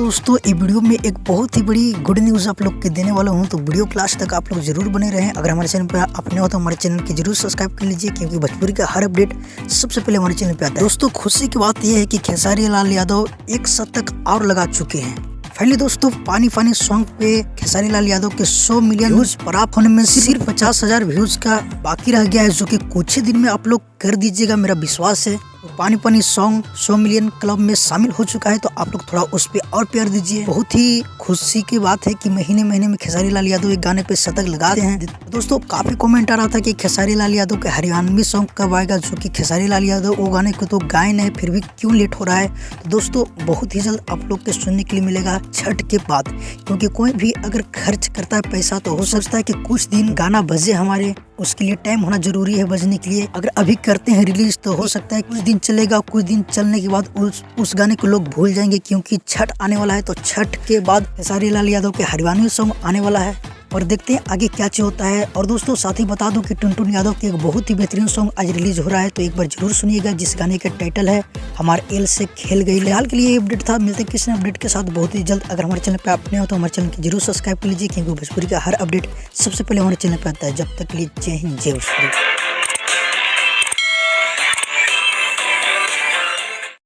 दोस्तों ये वीडियो में एक बहुत ही बड़ी गुड न्यूज़ आप लोग के देने वाला हूं, तो वीडियो क्लास तक आप लोग जरूर बने रहें। अगर हमारे चैनल पर अपने हो तो हमारे चैनल की जरूर सब्सक्राइब कर लीजिए, क्योंकि भोजपुरी का हर अपडेट सबसे पहले हमारे चैनल पे आता है। दोस्तों खुशी की बात यह है कि खेसारी लाल यादव एक शतक और लगा चुके हैं। फाइनली दोस्तों पानी पानी सॉन्ग पे खेसारी लाल यादव के 100 मिलियन व्यूज प्राप्त होने में सिर्फ 50,000 व्यूज का बाकी रह गया है, जो कि कुछ ही दिन में आप लोग कर दीजिएगा, मेरा विश्वास है। तो पानी पानी सॉन्ग 100 मिलियन क्लब में शामिल हो चुका है, तो आप लोग थोड़ा उस पे और प्यार दीजिए। बहुत ही खुशी की बात है कि महीने महीने में खेसारी लाल यादव एक गाने पे शतक लगाते हैं। दोस्तों काफी कमेंट आ रहा था कि खेसारी लाल यादव के हरियाणवी सॉन्ग कब आएगा, जो कि खेसारी लाल यादव वो गाने को तो गाए नहीं, फिर भी क्यों लेट हो रहा है। तो दोस्तों बहुत ही जल्द आप लोग के सुनने के लिए मिलेगा छठ के बाद, क्योंकि कोई भी अगर खर्च करता है पैसा तो हो सकता है कि कुछ दिन गाना बजे हमारे, उसके लिए टाइम होना जरूरी है बजने के लिए। अगर अभी करते हैं रिलीज तो हो सकता है कुछ दिन चलेगा, कुछ दिन चलने के बाद उस गाने को लोग भूल जाएंगे, क्योंकि छठ आने वाला है। तो छठ के बाद खेसारी लाल यादव के हरियाणवी सॉन्ग आने वाला है, और देखते हैं आगे क्या चीज होता है। और दोस्तों साथ ही बता दूं कि टुनटुन यादव के एक बहुत ही बेहतरीन सॉन्ग आज रिलीज हो रहा है, तो एक बार जरूर सुनिएगा, जिस गाने का टाइटल है हमारे एल से खेल गई। फिलहाल के लिए ये अपडेट था, मिलते हैं किसी अपडेट के साथ बहुत ही जल्द। अगर हमारे चैनल पे आप नए हो तो हमारे चैनल की जरूर सब्सक्राइब कर लीजिए, क्योंकि भोजपुरी का हर अपडेट सबसे पहले हमारे चैनल पे आता है। जब तक के लिए जय हिंद जय भोजपुरी।